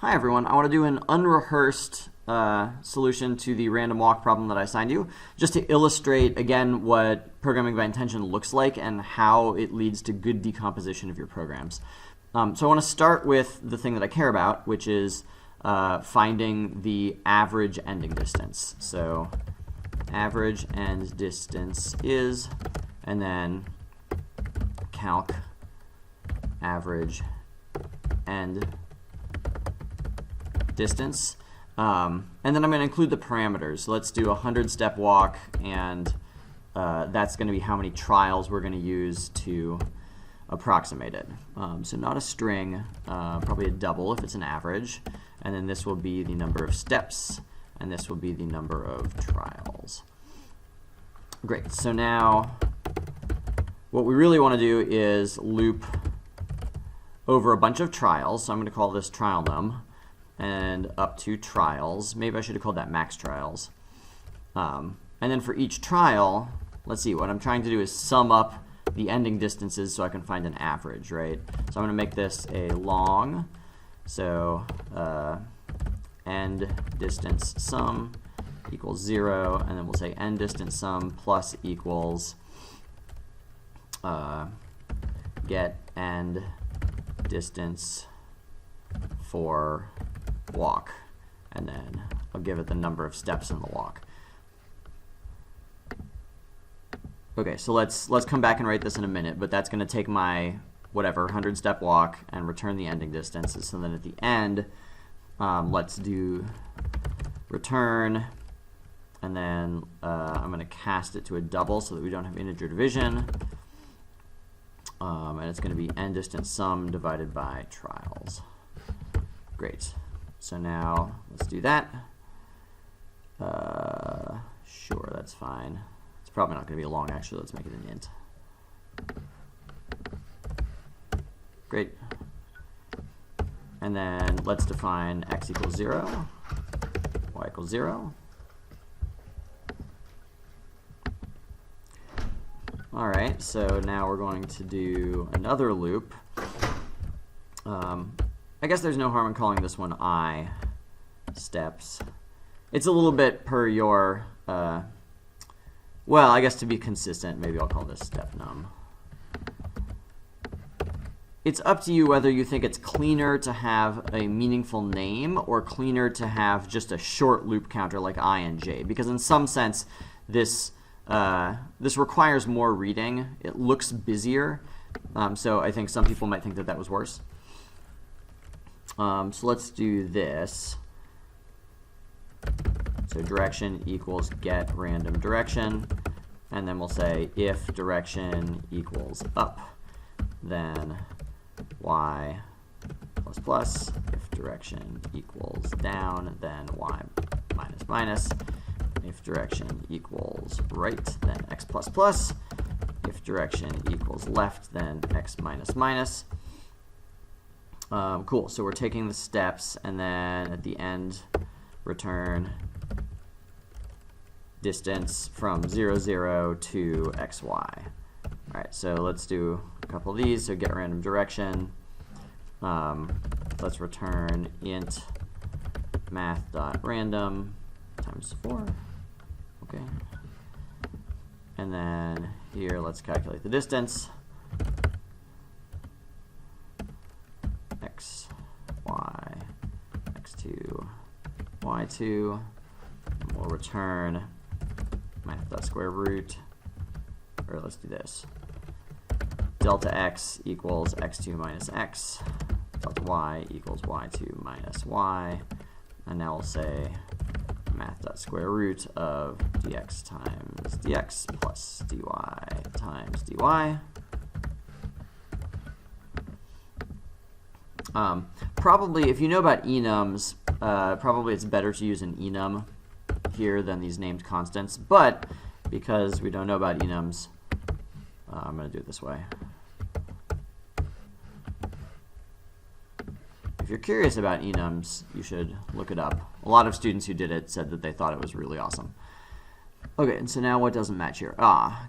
Hi everyone, I want to do an unrehearsed solution to the random walk problem that I assigned you, just to illustrate again what programming by intention looks like and how it leads to good decomposition of your programs. So I want to start with the thing that I care about, which is finding the average ending distance. So average end distance is, and then calc average end distance, and then I'm going to include the parameters. So let's do a 100-step walk, and that's going to be how many trials we're going to use to approximate it. So not a string, probably a double if it's an average, and then this will be the number of steps, and this will be the number of trials. Great, so now what we really want to do is loop over a bunch of trials. So I'm going to call this trial num, and up to trials. Maybe I should have called that max trials. And then for each trial, let's see, what I'm trying to do is sum up the ending distances so I can find an average, right? So I'm going to make this a long, so end distance sum equals 0, and then we'll say end distance sum plus equals get end distance for walk, and then I'll give it the number of steps in the walk. Okay, so let's come back and write this in a minute, but that's going to take my whatever 100-step walk and return the ending distances. So then at the end, let's do return, and then I'm going to cast it to a double so that we don't have integer division, and it's going to be end distance sum divided by trials. Great. So now let's do that. Sure, that's fine. It's probably not going to be long, actually. Let's make it an int. Great. And then let's define x equals 0, y equals 0. All right, so now we're going to do another loop. I guess there's no harm in calling this one I steps. It's a little bit per your, well, I guess to be consistent, maybe I'll call this step num. It's up to you whether you think it's cleaner to have a meaningful name or cleaner to have just a short loop counter like I and j, because in some sense this requires more reading. It looks busier, so I think some people might think that that was worse. So let's do this. So direction equals get random direction, and then we'll say if direction equals up, then y plus plus. If direction equals down, then y minus minus. If direction equals right, then x plus plus. If direction equals left, then x minus minus. Cool, so we're taking the steps, and then at the end, return distance from 0, 0 to xy. All right, so let's do a couple of these. So get random direction. Let's return int math.random times 4. Okay. And then here, let's calculate the distance. X, y, x2, y2, and we'll return math.square root, or let's do this. Delta x equals x2 minus x, delta y equals y2 minus y, and now we'll say math.square root of dx times dx plus dy times dy. Probably, if you know about enums, probably it's better to use an enum here than these named constants, but because we don't know about enums, I'm going to do it this way. If you're curious about enums, you should look it up. A lot of students who did it said that they thought it was really awesome. Okay, and so now what doesn't match here?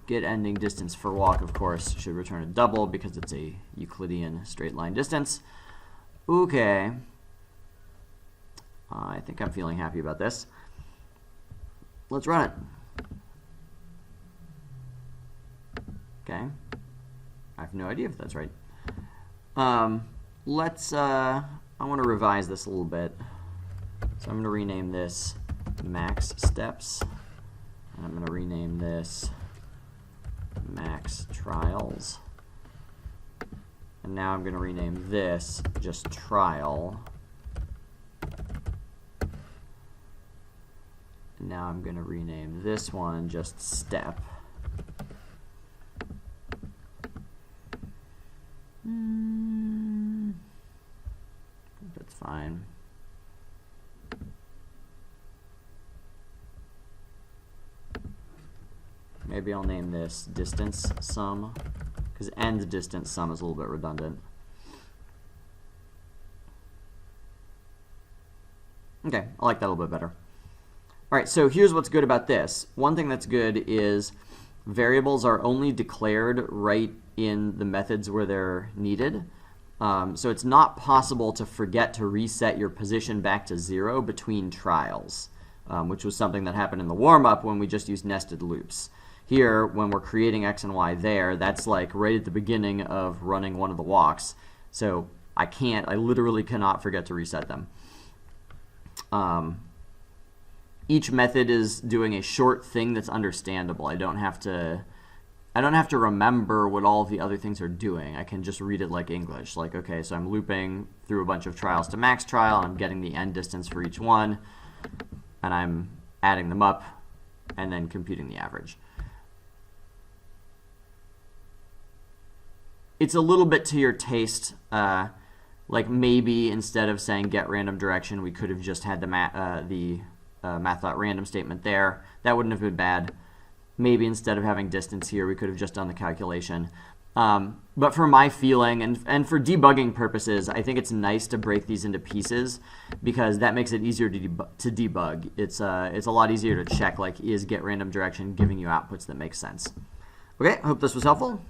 Get ending distance for walk, of course, should return a double because it's a Euclidean straight line distance. Okay. I think I'm feeling happy about this. Let's run it. Okay. I have no idea if that's right. I want to revise this a little bit. So I'm going to rename this max steps. And I'm going to rename this max trials. And now I'm going to rename this just trial. And now I'm going to rename this one just step. That's fine. Maybe I'll name this distance sum, because end distance sum is a little bit redundant. Okay, I like that a little bit better. All right, so here's what's good about this. One thing that's good is variables are only declared right in the methods where they're needed. So it's not possible to forget to reset your position back to 0 between trials, which was something that happened in the warm-up when we just used nested loops. Here, when we're creating x and y there, that's like right at the beginning of running one of the walks. So I literally cannot forget to reset them. Each method is doing a short thing that's understandable. I don't have to remember what all the other things are doing. I can just read it like English. Like, okay, so I'm looping through a bunch of trials to max trial, and I'm getting the end distance for each one, and I'm adding them up, and then computing the average. It's a little bit to your taste. Like maybe instead of saying get random direction, we could have just had the math.random statement there. That wouldn't have been bad. Maybe instead of having distance here, we could have just done the calculation. But for my feeling and for debugging purposes, I think it's nice to break these into pieces because that makes it easier to debug. It's a lot easier to check, like, is get random direction giving you outputs that make sense. Okay, I hope this was helpful.